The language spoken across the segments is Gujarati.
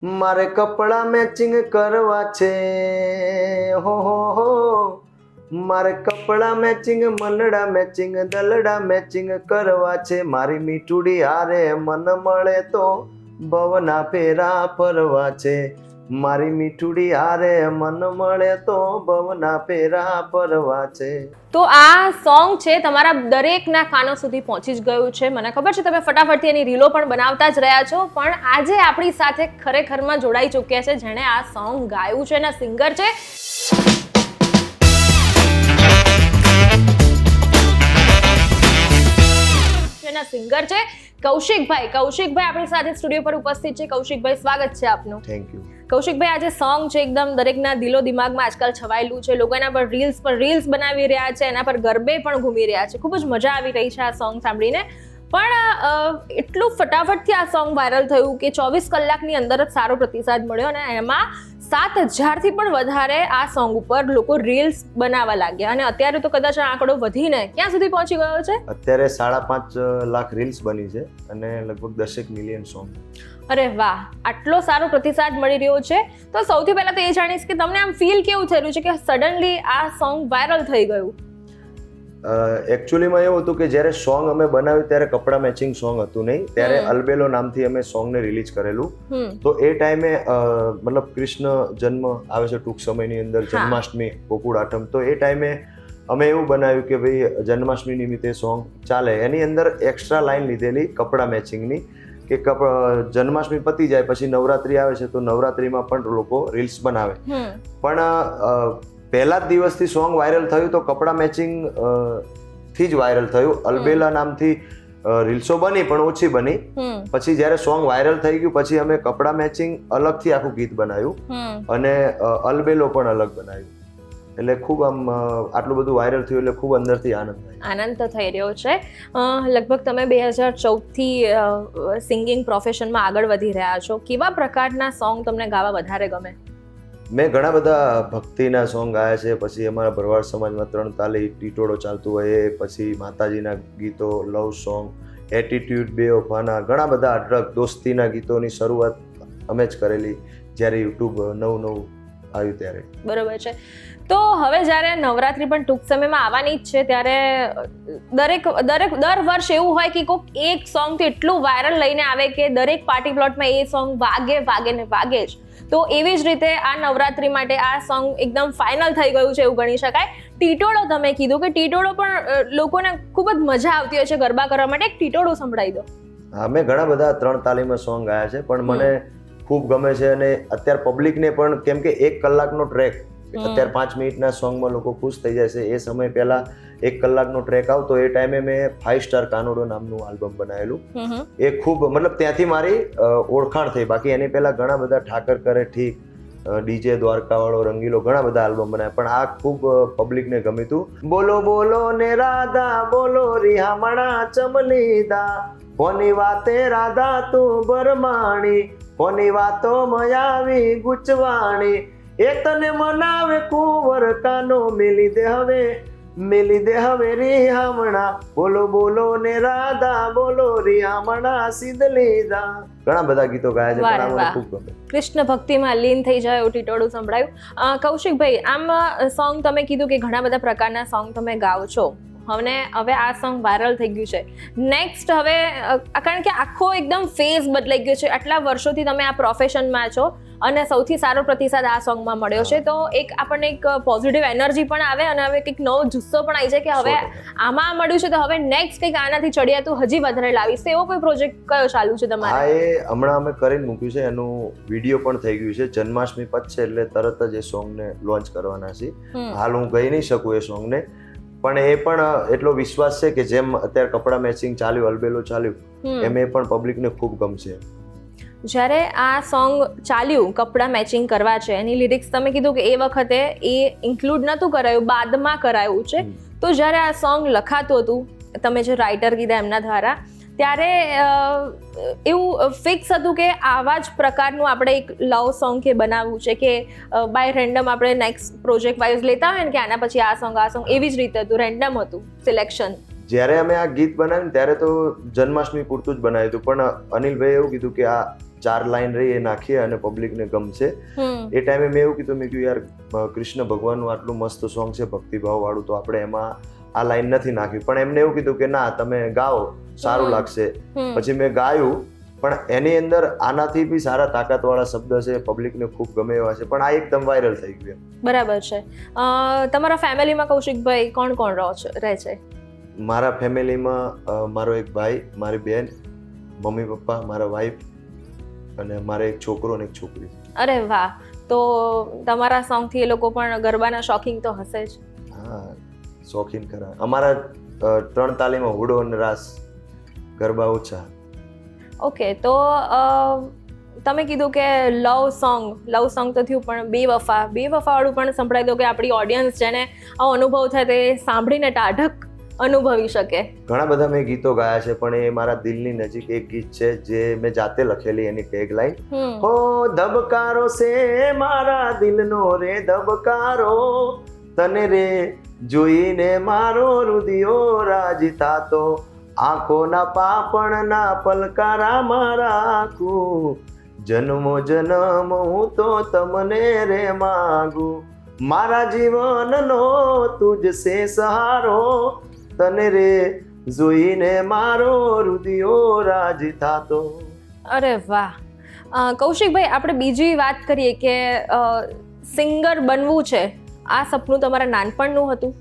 મારે કપડા મેચિંગ કરવા છે હો મારે કપડા મેચિંગ મનડા મેચિંગ દલડા મેચિંગ કરવા છે મારી મીઠુડી હારે મન મળે તો ભવના ફેરા ફરવા છે મારી મીઠુડી હારે મન મળે તો ભવના ફેરા ફરવા છે. તો આ સોંગ છે તમારા દરેકના કાનો સુધી પહોંચી જ ગયું છે. મને ખબર છે તમે ફટાફટથી એની રીલો પણ બનાવતા જ રહ્યા છો, પણ આજે આપણી સાથે ખરેખરમાં જોડાઈ ચૂક્યા છે જેણે આ સોંગ ગાયું છે, એના સિંગર છે કૌશિકભાઈ. કૌશિકભાઈ આપણી સાથે સ્ટુડિયો પર ઉપસ્થિત છે. કૌશિકભાઈ, સ્વાગત છે આપનું. Thank you. કૌશિકભાઈ, આજે સોંગ છે એકદમ દરેકના દિલો દિમાગમાં આજકાલ છવાયેલું છે. લોકો એના પર રીલ્સ બનાવી રહ્યા છે, એના પર ગરબે પણ ઘૂમી રહ્યા છે. ખૂબ જ મજા આવી રહી છે આ સોંગ સાંભળીને. પણ એટલું ફટાફટથી આ સોંગ વાયરલ થયું કે 24 કલાકની અંદર જ સારો પ્રતિસાદ મળ્યો અને એમાં 7,000થી પણ વધારે આ સોંગ ઉપર લોકો રીલ્સ બનાવવા લાગ્યા અને અત્યારે તો કદાચ આ આંકડો વધીને ક્યાં સુધી પહોંચી ગયો છે? અત્યારે 5.5 લાખ રીલ્સ બની છે અને લગભગ 10 મિલિયન સોંગ. અરે વાહ, આટલો સારો પ્રતિસાદ મળી રહ્યો છે. તો સૌથી પહેલા તો એ જાણીશ કે તમને આમ ફીલ કેવું થઈ રહ્યું છે કે સડનલી આ સોંગ વાયરલ થઈ ગયું? એકચ્યુઅલીમાં એવું હતું કે જ્યારે સોંગ અમે બનાવ્યું ત્યારે કપડા મેચિંગ સોંગ હતું નહીં, ત્યારે અલબેલો નામથી અમે સોંગને રિલીઝ કરેલું. તો એ ટાઈમે મતલબ કૃષ્ણ જન્મ આવે છે ટૂંક સમયની અંદર, જન્માષ્ટમી, ગોકુળ આઠમ. તો એ ટાઈમે અમે એવું બનાવ્યું કે ભાઈ જન્માષ્ટમી નિમિત્તે સોંગ ચાલે. એની અંદર એક્સ્ટ્રા લાઈન લીધેલી કપડા મેચિંગની કે જન્માષ્ટમી પતી જાય પછી નવરાત્રી આવે છે તો નવરાત્રીમાં પણ લોકો રીલ્સ બનાવે. પણ પહેલા જ દિવસથી સોંગ વાયરલ થયું તો કપડા મેચિંગ થી જ વાયરલ થયું. અલબેલા નામથી રીલ્સો બની પણ ઓછી બની. પછી જ્યારે સોંગ વાયરલ થઈ ગયું પછી અમે કપડા મેચિંગ અલગથી આખું ગીત બનાવ્યું અને અલબેલો પણ અલગ બનાવ્યું. એટલે ખૂબ આમ આટલું બધું વાયરલ થયું એટલે ખૂબ અંદરથી આનંદ તો થઈ રહ્યો છે. લગભગ તમે 2014થી સિંગિંગ પ્રોફેશનમાં આગળ વધી રહ્યા છો. કેવા પ્રકારના સોંગ તમને ગાવા વધારે ગમે? મેં ઘણા બધા ભક્તિના સોંગ ગાયા છે. પછી અમારા ભરવાડ સમાજમાં 3 તાલી ટીટોળો ચાલતું હોય એ, પછી માતાજીના ગીતો, લવ સોંગ, એટીટ્યુડ, બેવફાના, ઘણા બધા અઢળક દોસ્તીના ગીતોની શરૂઆત અમે જ કરેલી જ્યારે યુટ્યુબ નવું આવ્યું ત્યારે. બરોબર છે. તો હવે જ્યારે નવરાત્રી પણ ટૂંક સમયમાં આવવાની જ છે ત્યારે દર વર્ષ એવું હોય કે કોઈક એક સોંગ તો એટલું વાયરલ લઈને આવે કે દરેક પાર્ટી પ્લોટમાં એ સોંગ વાગે જ. તો એવી જ રીતે આ નવરાત્રી માટે આ સોંગ એકદમ ફાઇનલ થઈ ગયું છે એવું ગણી શકાય. ટીટોળો તમે કીધું કે ટીટોળો પણ લોકોને ખૂબ જ મજા આવતી હોય છે ગરબા કરવા માટે. એક ટીટોળો સંભળાવી દો. હા, મેં ઘણા બધા 3 તાલીમાં સોંગ ગાયા છે પણ મને ખૂબ ગમે છે અને અત્યારે પબ્લિકને પણ, કેમ કે 1 કલાકનો ટ્રેક, અત્યારે 5 મિનિટના સોંગમાં લોકો ખુશ થઈ જાય છે. એ સમય પહેલા 1 કલાકનો ટ્રેક આવતો એ ટાઈમે મેં 5 સ્ટાર કાનોડો નામનું આલ્બમ બનાવેલું. એ ખૂબ મતલબ ત્યાંથી મારી ઓળખાણ થઈ. બાકી એની પહેલા ઘણા બધા ઠાકર કરે ઠીક, ડીજે દ્વારકાવાળો, રંગીલો, ઘણા બધા આલ્બમ બનાવ્યા પણ આ ખૂબ પબ્લિકને ગમ્યું. બોલો બોલો ને રાધા બોલો રિહામણા ચમલીદા, કોની વાતે રાધા તું બરમાણી, કોની વાતો મયાવી ગુચવાણી, એ તને મનાવે કુંવર કાનો, મેલી દે હવે રિહામણા, બોલો બોલો ને રાધા બોલો રિહામણા સિદ્ધલીદા. ઘણા બધા ગીતો ગાયા છે પણ મને ખૂબ ગમે. કૃષ્ણ ભક્તિમાં લીન થઈ જાય એવું ટીટોળું સંભળાયું. કૌશિકભાઈ, આમ સોંગ તમે કીધું કે ઘણા બધા પ્રકારના સોંગ તમે ગાઓ છો. હવે આ સોંગ વાયરલ થઈ ગયું છે. નેક્સ્ટ હવે કારણ કે આખો એકદમ ફેઝ બદલાઈ ગયો છે. આટલા વર્ષોથી તમે આ પ્રોફેશનમાં છો અને સૌથી સારો પ્રતિસાદ આ સોંગમાં મળ્યો છે તો આપણને એક પોઝિટિવ એનર્જી પણ આવે અને હવે કંઈક નવો જુસ્સો પણ આવી જાય કે હવે આમાં મળ્યું છે તો હવે નેક્સ્ટ કંઈક આનાથી ચડિયાતું હજી વધારે લાવીશ. એવો કોઈ પ્રોજેક્ટ કયો ચાલુ છે તમારે? હા, એ હમણાં અમે કરીને મૂક્યું છે. એનું વિડીયો પણ થઈ ગયું છે. જન્માષ્ટમી પતશે એટલે તરત જ એ સોંગને લોન્ચ કરવાના છે. હાલ હું ગઈ નહીં શકું એ સોંગને, પણ એ પણ એટલો વિશ્વાસ છે કે જેમ અત્યારે કપડા મેચિંગ ચાલ્યું, અલબેલો ચાલ્યું, એમ એ પણ પબ્લિકને ખૂબ ગમશે. જ્યારે આ સોંગ ચાલ્યું કપડા મેચિંગ કરવા છે, એની લિરિક્સ તમે કીધું કે એ વખતે એ ઇન્ક્લુડ નહોતું કરાયું, બાદમાં કરાયું છે. તો જ્યારે આ સોંગ લખાતું હતું, તમે જે રાઇટર કીધા એમના દ્વારા, ત્યારે એવું ફિક્સ હતું કે આવા જ પ્રકારનું આપણે એક લવ સોંગ કે બનાવવું છે કે બાય રેન્ડમ આપણે નેક્સ્ટ પ્રોજેક્ટ વાઇઝ લેતા હોય ને કે આના પછી આ સોંગ એવી જ રીતે હતું, રેન્ડમ હતું સિલેક્શન? જ્યારે અમે આ ગીત બનાવ્યું ત્યારે તો જન્માષ્ટમી પૂરતું જ બનાવ્યું હતું પણ અનિલભાઈ એવું કીધું કે આ 4 લાઈન રહી એ નાખીએ અને પબ્લિકને ગમશે. એ ટાઈમે મેં એવું કીધું, મેં કીધું યાર કૃષ્ણ ભગવાનનું આટલું મસ્ત સોંગ છે ભક્તિભાવ વાળું, તો આપણે એમાં આ લાઈન નથી નાખ્યું. પણ એમને એવું કીધું કે ના તમે ગાઓ, સારું લાગશે. પછી મેં ગાયું, પણ એની અંદર આનાથી બી સારા તાકાતવાળા શબ્દ છે, પબ્લિકને ખૂબ ગમે એવા છે, પણ આ એકદમ વાયરલ થઈ ગયું. બરાબર છે. તમારા ફેમિલીમાં કૌશિકભાઈ કોણ કોણ રહે છે? મારા ફેમિલીમાં મારો એક ભાઈ, મારી બેન, મમ્મી પપ્પા, મારા વાઈફ અને મારે એક છોકરો અને એક છોકરી. અરે વાહ! તો તમારા સોંગથી એ લોકો પણ ગરબાના શોખીન તો હશે જ. હા, શોખીન ખરા. અમારા 3 તાલીમાં હુડો અને રાસ, ગરબા ઓછા. ઓકે, તો તમે કીધું કે લવ સોંગ તો થયું, પણ બેવફા વાળું પણ સંભળાઈ દો કે આપણી ઓડિયન્સ જેને આવો અનુભવ થાય તે સાંભળીને ટાઢક અનુભવી શકે. ઘણા બધા મેં ગીતો ગાયા છે, પણ એ મારા દિલની નજીક એક ગીત છે જે મેં જાતે લખેલી. એની ટેગ લાઈન, હો ધબકારો છે મારા દિલનો રે ધબકારો, તને રે જોઈને મારો રુદિયો રાજી થાતો, આંખોના પાપણના પલકારા મારા આખું, જન્મો જન્મ હું તો તમને રે માગું, મારા જીવનનો તુજ સે સહારો, તને રે જોઈને મારો રુદિયો રાજી થાતો. અરે વાહ! કૌશિકભાઈ, આપણે બીજી વાત કરીએ કે સિંગર બનવું છે, આ સપનું તમારા નાનપણનું હતું?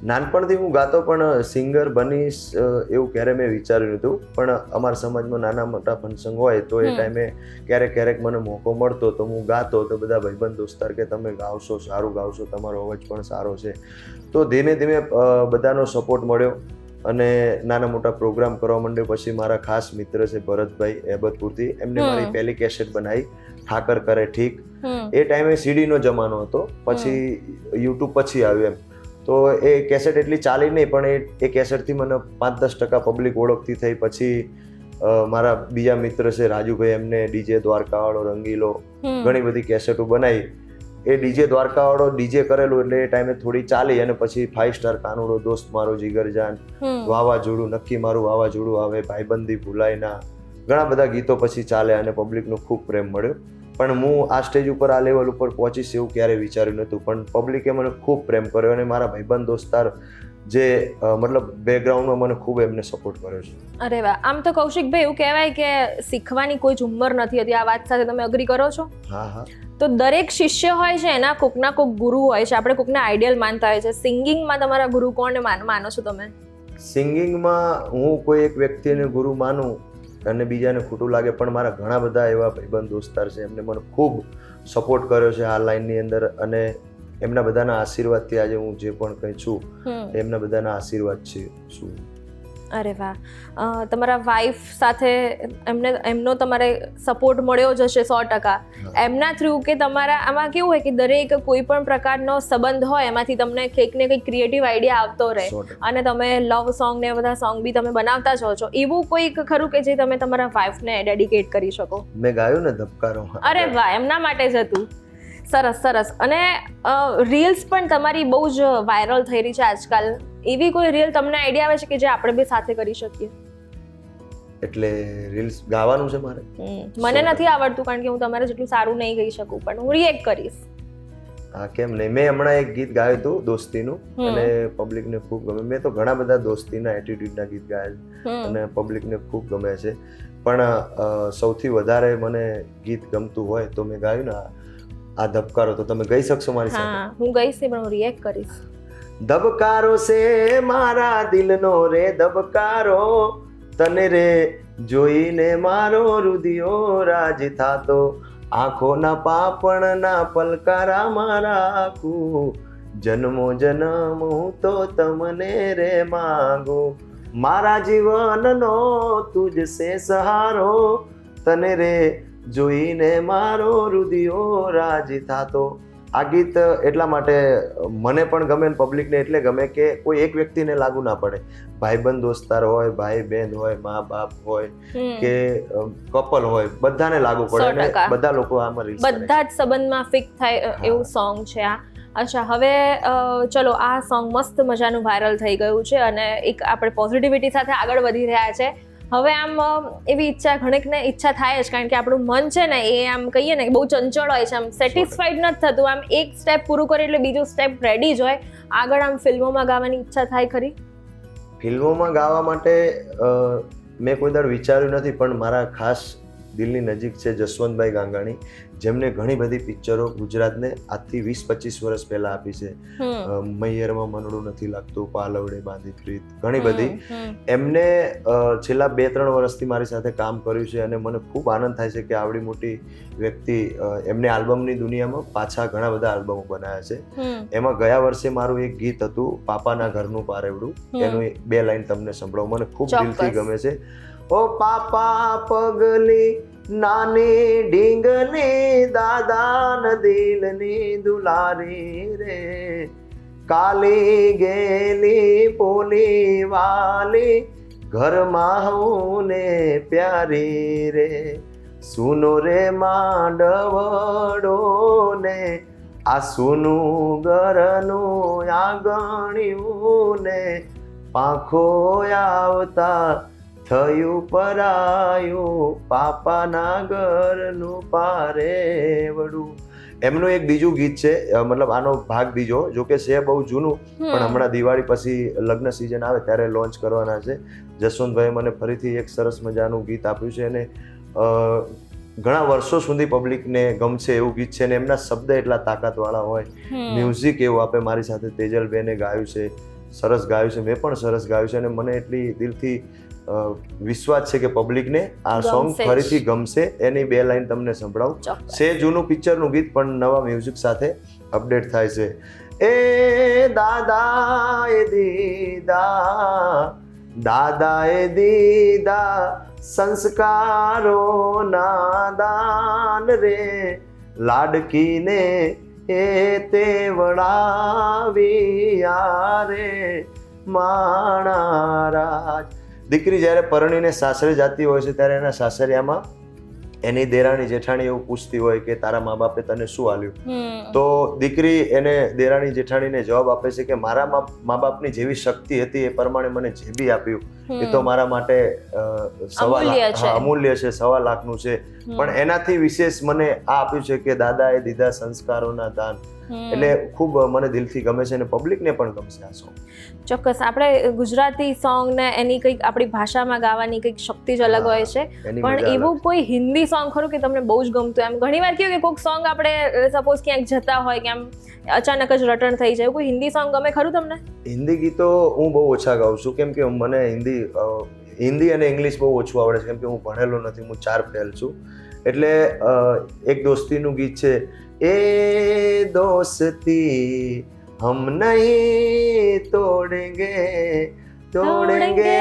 નાનપણથી હું ગાતો, પણ સિંગર બનીશ એવું ક્યારે મેં વિચાર્યું નહોતું. પણ અમારા સમાજમાં નાના મોટા ફંક્શન હોય તો એ ટાઈમે ક્યારેક મને મોકો મળતો તો હું ગાતો, તો બધા ભાઈબંધ દોસ્તાર કે તમે ગાવશો, સારું ગાવશો, તમારો અવાજ પણ સારો છે. તો ધીમે ધીમે બધાનો સપોર્ટ મળ્યો અને નાના મોટા પ્રોગ્રામ કરવા માંડ્યો. પછી મારા ખાસ મિત્ર છે ભરતભાઈ એબતપુરથી, એમને મારી પહેલી કેસેટ બનાવી, ઠાકર કરે ઠીક. એ ટાઈમે સીડીનો જમાનો હતો, પછી યુટ્યુબ પછી આવ્યું એમ. તો એ કેસેટ એટલી ચાલી નહીં, પણ એ કેસેટથી મને 5-10% પબ્લિક ઓળખતી થઈ. પછી મારા બીજા મિત્ર છે રાજુભાઈ, એમને ડીજે દ્વારકાવાળો, રંગીલો, ઘણી બધી કેસેટો બનાવી. એ ડીજે દ્વારકાવાળો ડીજે કરેલું એટલે એ ટાઈમે થોડી ચાલી. અને પછી 5 સ્ટાર કાનુડો, દોસ્ત મારો જીગરજાન, વાવાઝોડું, નક્કી મારું વાવાઝોડું આવે, ભાઈબંધી ભૂલાય ના, ઘણા બધા ગીતો પછી ચાલે અને પબ્લિકનો ખૂબ પ્રેમ મળ્યો. પણ હું આ સ્ટેજ ઉપર, આ લેવલ ઉપર પહોંચીશ એવું ક્યારેય વિચાર્યું નહોતું. પણ પબ્લિકે મને ખૂબ પ્રેમ કર્યો અને મારા ભાઈબંધ દોસ્તાર જે મતલબ બેકગ્રાઉન્ડમાં મને ખૂબ એમને સપોર્ટ કર્યો છે. અરે વાહ! આમ તો કૌશિકભાઈ એવું કહેવાય કે શીખવાની કોઈ જ ઉંમર નથી હોતી. આ વાત સાથે તમે અગ્રી કરો છો? હા હા. તો દરેક શિષ્ય હોય છે એના કોકના કોક ગુરુ હોય છે, આપણે કોકના આઈડિયલ માનતા હોય છે. સિંગિંગમાં તમારા ગુરુ કોણને માનો છો તમે? સિંગિંગમાં હું કોઈ એક વ્યક્તિને ગુરુ માનું અને બીજાને ખોટું લાગે, પણ મારા ઘણા બધા એવા ભાઈબંધ દોસ્તાર છે, એમને મને ખૂબ સપોર્ટ કર્યો છે આ લાઈનની અંદર. અને એમના બધાના આશીર્વાદથી આજે હું જે પણ કંઈ છું, એમના બધાના આશીર્વાદ છે શું. અરે વાહ! તમારા વાઈફ સાથે એમનો તમારે સપોર્ટ મળ્યો જ હશે 100%. એમના થ્રુ કે તમારા આમાં કેવું હોય કે દરેક કોઈ પણ પ્રકારનો સંબંધ હોય એમાંથી તમને કંઈક ને કંઈક ક્રિએટિવ આઈડિયા આવતો રહે, અને તમે લવ સોંગ ને બધા સોંગ બી તમે બનાવતા જ હો છો. એવું કોઈક ખરું કે જે તમે તમારા વાઈફને ડેડિકેટ કરી શકો? મેં ગાયું ને ધબકારો. અરે વાહ! એમના માટે જ હતું. સરસ. અને રીલ્સ પણ તમારી બહુ જ વાયરલ થઈ રહી છે આજકાલ. એવી કોઈ રીલ તમને આઈડિયા આવે છે કે જે આપણે બી સાથે કરી શકીએ? એટલે રીલ્સ ગાવાનું છે મારે? મને નથી આવડતું, કારણ કે હું તમારે જેટલું સારું નહીં ગાઈ શકું, પણ હું રિએક્ટ કરીશ. હા, કેમ નહીં. મેં હમણાં એક ગીત ગાયું હતું દોસ્તીનું, અને પબ્લિકને ખૂબ ગમે. મેં તો ઘણા બધા દોસ્તીના એટીટ્યુડના ગીત ગાયા છે અને પબ્લિકને ખૂબ ગમે છે. પણ સૌથી વધારે મને ગીત ગમતું હોય તો મેં ગાયું ને આ ધબકારો. તો તમે ગઈ શકશો મારી સાથે? હા, હું ગઈશ નહીં, પણ હું રિએક્ટ કરીશ. ધબકારો છે મારા દિલનો રે ધબકારો, તને રે જોઈને મારો રુદિયો રાજી થાતો, આંખોના પાપણના પલકારા મારા આખું, જન્મો જન્મ હું તો તમને રે માગું, મારા જીવનનો તુજ સે સહારો, તને રે જોઈને મારો રુદિયો રાજી થાતો. આ ગીત એટલા માટે મને પણ ગમે ને પબ્લિકને એટલે ગમે કે કોઈ એક વ્યક્તિને લાગુ ના પડે. ભાઈબંધ દોસ્તાર હોય, ભાઈ બહેન હોય, મા બાપ હોય કે કપલ હોય, બધાને લાગુ પડે અને બધા લોકો આમાં રીલ્સ કરે. બધા જ સંબંધમાં ફિટ થાય એવું સોંગ છે આ. અચ્છા, હવે ચલો, આ સોંગ મસ્ત મજાનું વાયરલ થઈ ગયું છે અને એક આપણે પોઝિટિવિટી સાથે આગળ વધી રહ્યા છે. હવે આમ એવી ઈચ્છા ઘણીકને ઈચ્છા થાય જ, કારણ કે આપણું મન છે ને એ આમ કહીએ ને બહુ ચંચળ હોય છે, આમ સેટિસ્ફાઈડ નથી થતું, આમ એક સ્ટેપ પૂરું કરે એટલે બીજું સ્ટેપ રેડી જ હોય. આગળ આમ ફિલ્મોમાં ગાવાની ઈચ્છા થાય ખરી? ફિલ્મોમાં ગાવા માટે મેં કોઈ દર વિચાર્યું નથી, પણ મારા ખાસ દિલની નજીક છે જસવંતભાઈ ગાંગાણી, જેમને ઘણી બધી પિક્ચરો ગુજરાતને આજથી 20-25 વર્ષ પહેલા આપી છે. મૈયરમાં મનડું નથી લાગતું, પાલવડે બાંધી પ્રીત, ઘણી બધી. એમને છેલ્લા 2-3 વર્ષથી મારી સાથે કામ કર્યું છે અને મને ખૂબ આનંદ થાય છે કે આવડી મોટી વ્યક્તિ એમને આલ્બમની દુનિયામાં પાછા ઘણા બધા આલ્બમો બનાવ્યા છે. એમાં ગયા વર્ષે મારું એક ગીત હતું પાપાના ઘરનું પારેવડું, એનું 2 લાઈન તમને સંભળાવું, મને ખૂબ દિલથી ગમે છે. ઓ પાપા પગલી નાની ઢીંગલી, દાદા દિલની દુલારી રે, કાલી ગેલી પોલી વાલી, ઘરમાં હું ને પ્યારી રે, સુનો રે માંડવડો ને આ સુનું ઘરનું આંગણ્યું ને, પાંખો આવતા થયું પરાયું, પાપાના ઘરનું પારેવડું. એમનું એક બીજું ગીત છે, મતલબ આનો ભાગ બીજો, જો કે છે બહુ જૂનું, પણ હમણાં દિવાળી પછી લગ્ન સિઝન આવે ત્યારે લોન્ચ કરવાના છે. જસવંતભાઈ મને ફરીથી એક સરસ મજાનું ગીત આપ્યું છે અને ઘણા વર્ષો સુધી પબ્લિકને ગમશે એવું ગીત છે. અને એમના શબ્દ એટલા તાકાતવાળા હોય, મ્યુઝિક એવું આપે. મારી સાથે તેજલબેને ગાયું છે, સરસ ગાયું છે, મેં પણ સરસ ગાયું છે. અને મને એટલી દિલથી વિશ્વાસ છે કે પબ્લિકને આ સોંગ ફરીથી ગમશે. એની 2 લાઈન તમને સંભળાવું. છે જૂનું પિક્ચરનું ગીત પણ નવા મ્યુઝિક સાથે અપડેટ થાય છે. એ દાદાએ દીધા, દાદાએ દીધા સંસ્કારોના દાન રે, લાડકીને એ તે વડાવ્યા રે માણા રાજ. દીકરી જ્યારે પરણીને સાસરે જતી હોય છે ત્યારે એના સાસરિયામાં એની દેરાણી જેઠાણી એવું પૂછતી હોય કે તારા મા બાપે તને શું આલ્યું, તો દીકરી એને દેરાણી જેઠાણીને જવાબ આપે છે કે મારા મા બાપની જેવી શક્તિ હતી એ પ્રમાણે મને જે બી આપ્યું એ તો મારા માટે અમૂલ્ય છે, 1.25 લાખનું છે, પણ એનાથી વિશેષ મને આ આપ્યું છે કે દાદાએ દીધા સંસ્કારોના દાન. એટલે ખૂબ મને દિલથી ગમે છે અને પબ્લિકને પણ ગમશે આ સોંગ. ચોક્કસ. આપણે ગુજરાતી સોંગ ને એની કંઈક આપણી ભાષામાં ગાવાની કંઈક શક્તિ જ અલગ હોય છે, પણ એવું કોઈ હિન્દી સોંગ ખરું કે તમને બહુ જ ગમતું? એમ ઘણી વાર કેવું કે કોઈક સોંગ આપણે સપોઝ ક્યાંક જતા હોય કે આમ અચાનક જ રટણ થઈ જાય, કોઈ હિન્દી સોંગ ગમે ખરું તમને? હિન્દી ગીતો હું બહુ ઓછા ગાઉં છું, કેમ કે મને હિન્દી અને ઇંગ્લિશ બહુ ઓછું આવડે છે, કેમ કે હું ભણેલો નથી, હું 4 ફેલ છું. એટલે એક દોસ્તીનું ગીત છે, એ દોસ્તી હમ નહીં તોડેંગે તોડેંગે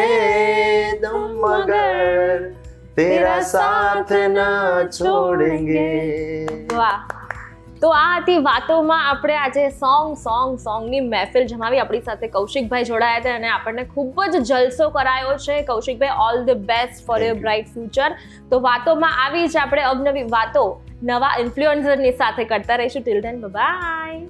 દમ મગર તેરા સાથ ના છોડેંગે. વાહ. તો આ હતી વાતોમાં. આપણે આજે સોંગની મહેફિલ જમાવી. આપણી સાથે કૌશિકભાઈ જોડાયા હતા અને આપણને ખૂબ જ જલસો કરાયો છે. Kaushikbhai, all the best for your bright future. તો વાતોમાં આવી જ આપણે અવનવી વાતો નવા ઇન્ફ્લુએન્સરની સાથે કરતા રહીશું. Till then by.